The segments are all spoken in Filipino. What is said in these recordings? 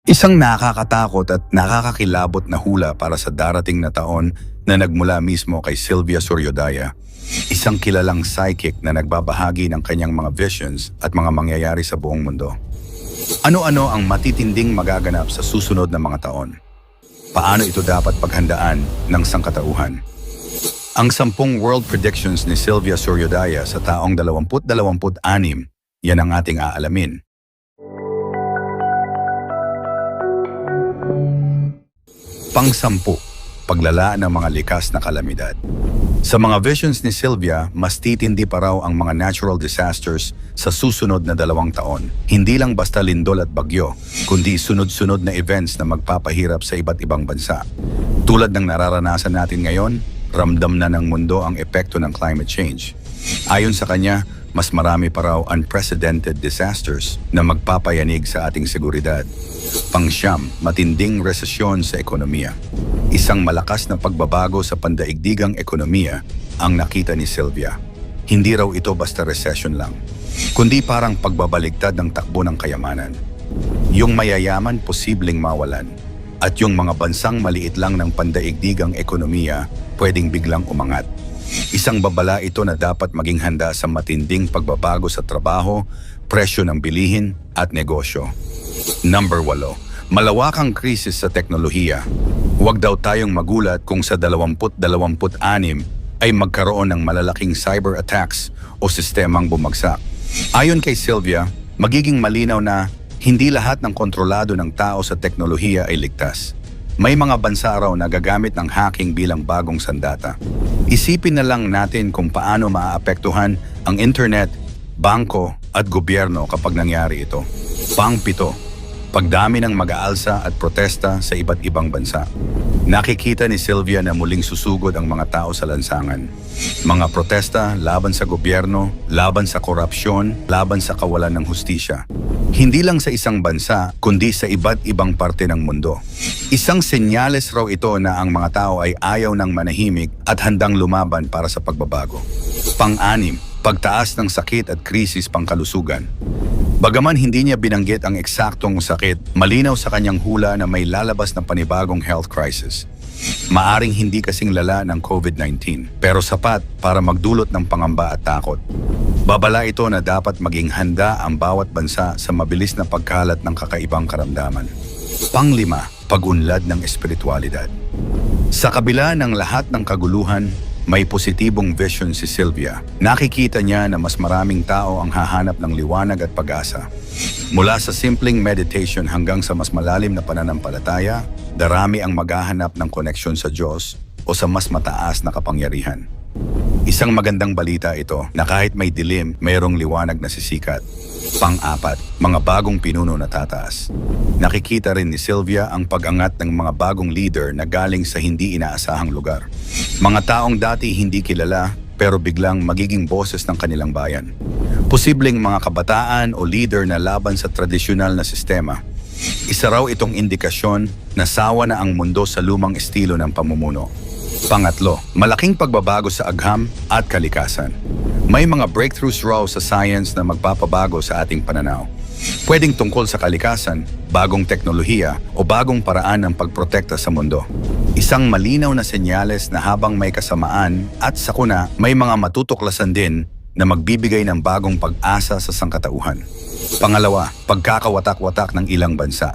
Isang nakakatakot at nakakakilabot na hula para sa darating na taon na nagmula mismo kay Sylvia Soriodaya, isang kilalang psychic na nagbabahagi ng kanyang mga visions at mga mangyayari sa buong mundo. Ano-ano ang matitinding magaganap sa susunod na mga taon? Paano ito dapat paghandaan ng sangkatauhan? Ang 10 world predictions ni Sylvia Soriodaya sa taong 2026, yan ang ating aalamin. Pang-10, paglala ng mga likas na kalamidad. Sa mga visions ni Sylvia, mas titindi pa raw ang mga natural disasters sa susunod na 2 taon. Hindi lang basta lindol at bagyo, kundi sunod-sunod na events na magpapahirap sa iba't ibang bansa. Tulad ng nararanasan natin ngayon, ramdam na ng mundo ang epekto ng climate change. Ayon sa kanya, mas marami pa raw unprecedented disasters na magpapayanig sa ating seguridad. Pang-9, matinding resesyon sa ekonomiya. Isang malakas na pagbabago sa pandaigdigang ekonomiya ang nakita ni Sylvia. Hindi raw ito basta recession lang, kundi parang pagbabaligtad ng takbo ng kayamanan. Yung mayayaman posibleng mawalan, at yung mga bansang maliit lang ng pandaigdigang ekonomiya pwedeng biglang umangat. Isang babala ito na dapat maging handa sa matinding pagbabago sa trabaho, presyo ng bilihin at negosyo. Number 8, malawakang krisis sa teknolohiya. Huwag daw tayong magulat kung sa 2026 ay magkaroon ng malalaking cyber attacks o sistemang bumagsak. Ayon kay Sylvia, magiging malinaw na hindi lahat ng kontrolado ng tao sa teknolohiya ay ligtas. May mga bansa raw na gagamit ng hacking bilang bagong sandata. Isipin na lang natin kung paano maaapektuhan ang internet, bangko at gobyerno kapag nangyari ito. Pang-7, pagdami ng mag-aalsa at protesta sa iba't ibang bansa. Nakikita ni Sylvia na muling susugod ang mga tao sa lansangan. Mga protesta laban sa gobyerno, laban sa korupsyon, laban sa kawalan ng hustisya. Hindi lang sa isang bansa, kundi sa iba't ibang parte ng mundo. Isang senyales raw ito na ang mga tao ay ayaw ng manahimik at handang lumaban para sa pagbabago. Pang-6, pagtaas ng sakit at krisis pangkalusugan. Bagaman hindi niya binanggit ang eksaktong sakit, malinaw sa kanyang hula na may lalabas na panibagong health crisis. Maaring hindi kasing lala ng COVID-19, pero sapat para magdulot ng pangamba at takot. Babala ito na dapat maging handa ang bawat bansa sa mabilis na pagkalat ng kakaibang karamdaman. Pang-5, pag-unlad ng espiritualidad. Sa kabila ng lahat ng kaguluhan, may positibong vision si Sylvia. Nakikita niya na mas maraming tao ang hahanap ng liwanag at pag-asa. Mula sa simpleng meditation hanggang sa mas malalim na pananampalataya, darami ang maghahanap ng koneksyon sa Diyos o sa mas mataas na kapangyarihan. Isang magandang balita ito na kahit may dilim, mayroong liwanag na sisikat. Pang-4, mga bagong pinuno na tataas. Nakikita rin ni Sylvia ang pag-angat ng mga bagong leader na galing sa hindi inaasahang lugar. Mga taong dati hindi kilala pero biglang magiging boses ng kanilang bayan. Posibleng mga kabataan o leader na laban sa tradisyonal na sistema. Isa raw itong indikasyon na sawa na ang mundo sa lumang estilo ng pamumuno. Pang-8, malaking pagbabago sa agham at kalikasan. May mga breakthroughs raw sa science na magpapabago sa ating pananaw. Pwedeng tungkol sa kalikasan, bagong teknolohiya o bagong paraan ng pagprotekta sa mundo. Isang malinaw na senyales na habang may kasamaan at sakuna, may mga matutuklasan din na magbibigay ng bagong pag-asa sa sangkatauhan. Pangalawa, pagkakawatak-watak ng ilang bansa.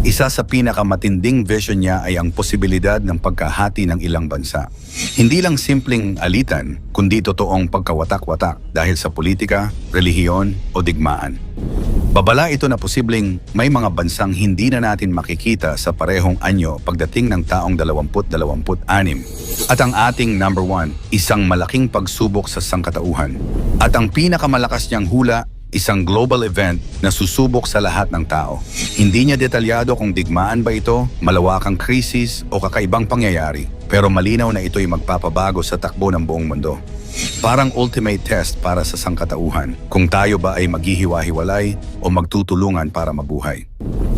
Isa sa pinakamatinding vision niya ay ang posibilidad ng pagkahati ng ilang bansa. Hindi lang simpleng alitan, kundi totoong pagkawatak-watak dahil sa politika, relihiyon o digmaan. Babala ito na posibleng may mga bansang hindi na natin makikita sa parehong anyo pagdating ng taong 2026. At ang ating number 1, isang malaking pagsubok sa sangkatauhan. At ang pinakamalakas niyang hula, isang global event na susubok sa lahat ng tao. Hindi niya detalyado kung digmaan ba ito, malawakang krisis o kakaibang pangyayari, pero malinaw na ito'y magpapabago sa takbo ng buong mundo. Parang ultimate test para sa sangkatauhan, kung tayo ba ay maghihiwa-hiwalay o magtutulungan para mabuhay.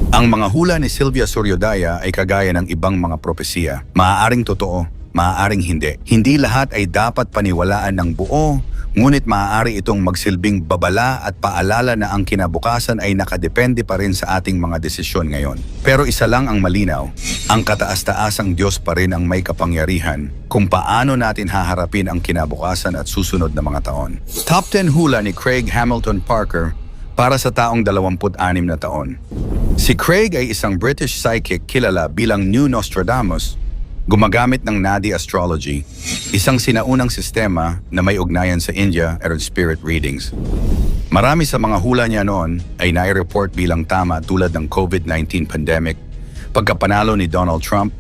Ang mga hula ni Sylvia Soriodaya ay kagaya ng ibang mga propesiya. Maaaring totoo, maaaring hindi. Hindi lahat ay dapat paniwalaan ng buo, Ngunit maaari itong magsilbing babala at paalala na ang kinabukasan ay nakadepende pa rin sa ating mga desisyon ngayon. Pero isa lang ang malinaw, ang kataas-taasang Diyos pa rin ang may kapangyarihan kung paano natin haharapin ang kinabukasan at susunod na mga taon. Top 10 hula ni Craig Hamilton Parker para sa taong 26 na taon. Si Craig ay isang British psychic kilala bilang New Nostradamus, gumagamit ng Nadi Astrology, isang sinaunang sistema na may ugnayan sa India at spirit readings. Marami sa mga hula niya noon ay nai-report bilang tama tulad ng COVID-19 pandemic, pagkapanalo ni Donald Trump,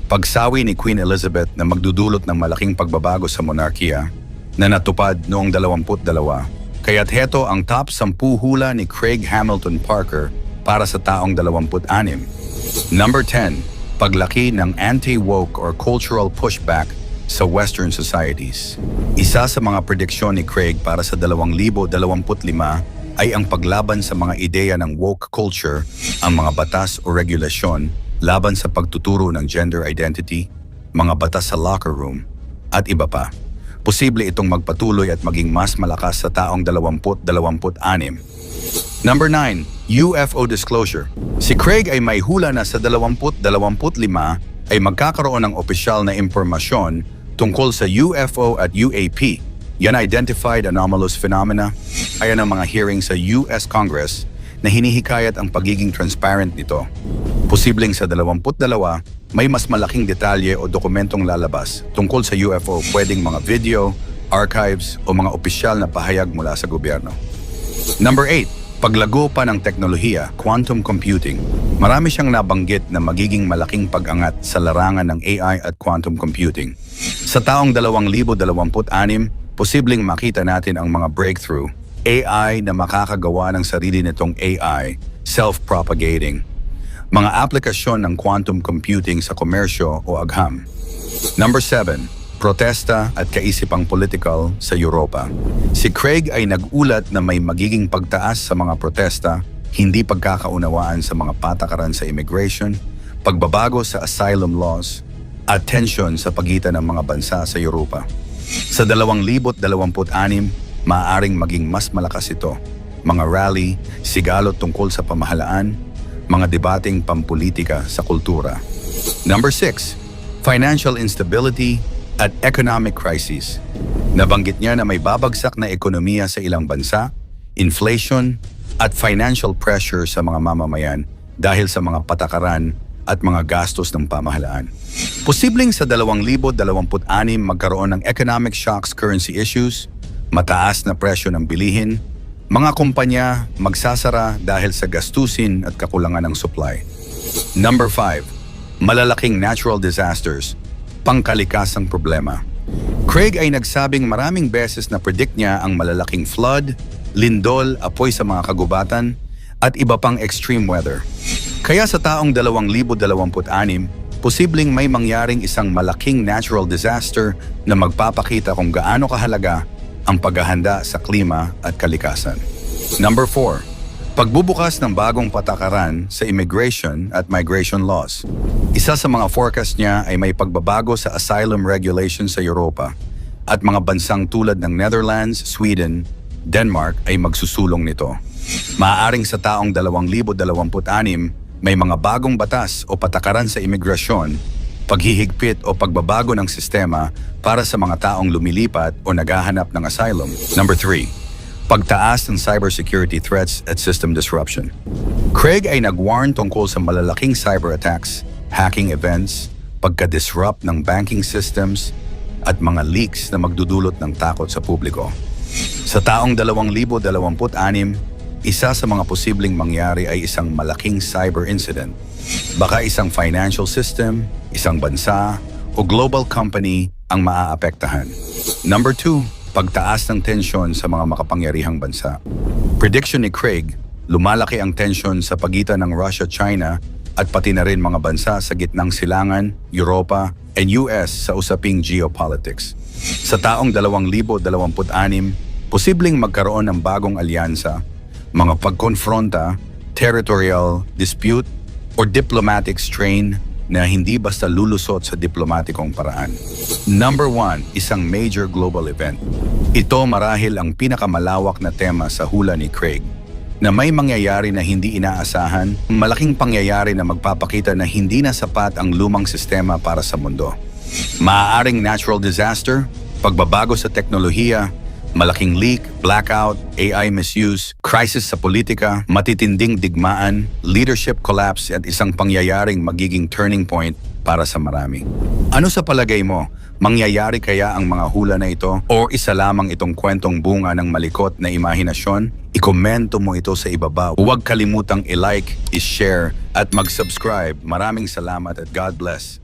pagsawi ni Queen Elizabeth na magdudulot ng malaking pagbabago sa monarkiya na natupad noong 22. Kaya't heto ang top 10 hula ni Craig Hamilton Parker para sa taong 26. Number 10. Paglaki ng anti-woke or cultural pushback sa Western societies. Isa sa mga prediksyon ni Craig para sa 2025 ay ang paglaban sa mga ideya ng woke culture, ang mga batas o regulasyon laban sa pagtuturo ng gender identity, mga batas sa locker room, at iba pa. Posible itong magpatuloy at maging mas malakas sa taong 2026. Number 9. UFO disclosure. Si Craig ay may hula na sa 2025 ay magkakaroon ng opisyal na impormasyon tungkol sa UFO at UAP, Unidentified Anomalous Phenomena, ayon ang mga hearing sa US Congress na hinihikayat ang pagiging transparent nito. Posibleng sa 22, may mas malaking detalye o dokumentong lalabas tungkol sa UFO, pwedeng mga video, archives o mga opisyal na pahayag mula sa gobyerno. Number 8. Paglago pa ng teknolohiya, quantum computing. Marami siyang nabanggit na magiging malaking pag-angat sa larangan ng AI at quantum computing. Sa taong 2026, posibleng makita natin ang mga breakthrough, AI na makakagawa ng sarili nitong AI, self-propagating. Mga aplikasyon ng quantum computing sa komersyo o agham. Number 7. Protesta at kaisipang political sa Europa. Si Craig ay nag-ulat na may magiging pagtaas sa mga protesta, hindi pagkakaunawaan sa mga patakaran sa immigration, pagbabago sa asylum laws, at tensyon sa pagitan ng mga bansa sa Europa. Sa 2026, maaaring maging mas malakas ito. Mga rally, sigalot tungkol sa pamahalaan, mga debating pampolitika sa kultura. Number 6. Financial instability at economic crisis. Nabanggit niya na may babagsak na ekonomiya sa ilang bansa, inflation, at financial pressure sa mga mamamayan dahil sa mga patakaran at mga gastos ng pamahalaan. Posibleng sa 2026 magkaroon ng economic shocks, currency issues, mataas na presyo ng bilihin, mga kumpanya magsasara dahil sa gastusin at kakulangan ng supply. Number 5. Malalaking natural disasters, pangkalikasang problema. Craig ay nagsabing maraming beses na predict niya ang malalaking flood, lindol, apoy sa mga kagubatan, at iba pang extreme weather. Kaya sa taong 2026, posibleng may mangyaring isang malaking natural disaster na magpapakita kung gaano kahalaga ang paghahanda sa klima at kalikasan. Number 4. Pagbubukas ng bagong patakaran sa immigration at migration laws. Isa sa mga forecast niya ay may pagbabago sa asylum regulations sa Europa at mga bansang tulad ng Netherlands, Sweden, Denmark ay magsusulong nito. Maaaring sa taong 2026, may mga bagong batas o patakaran sa imigrasyon, paghihigpit o pagbabago ng sistema para sa mga taong lumilipat o naghahanap ng asylum. Number 3. Pagtaas ng cybersecurity threats at system disruption. Craig ay nag-warn tungkol sa malalaking cyber attacks, hacking events, pagka-disrupt ng banking systems, at mga leaks na magdudulot ng takot sa publiko. Sa taong 2026, isa sa mga posibleng mangyari ay isang malaking cyber incident. Baka isang financial system, isang bansa, o global company ang maaapektahan. Number 2, pagtaas ng tensyon sa mga makapangyarihang bansa. Prediction ni Craig, lumalaki ang tensyon sa pagitan ng Russia-China at pati na rin mga bansa sa gitnang silangan, Europa, and US sa usaping geopolitics. Sa taong 2026, posibleng magkaroon ng bagong alyansa, mga pagkonfronta, territorial dispute, or diplomatic strain na hindi basta lulusot sa diplomatikong paraan. Number 1, isang major global event. Ito marahil ang pinakamalawak na tema sa hula ni Craig, na may mangyayari na hindi inaasahan, malaking pangyayari na magpapakita na hindi na sapat ang lumang sistema para sa mundo. Maaaring natural disaster, pagbabago sa teknolohiya, malaking leak, blackout, AI misuse, crisis sa politika, matitinding digmaan, leadership collapse at isang pangyayaring magiging turning point para sa marami. Ano sa palagay mo? Mangyayari kaya ang mga hula na ito o isa lamang itong kwentong bunga ng malikot na imahinasyon? I-komento mo ito sa ibaba. Huwag kalimutang i-like, i-share at mag-subscribe. Maraming salamat at God bless.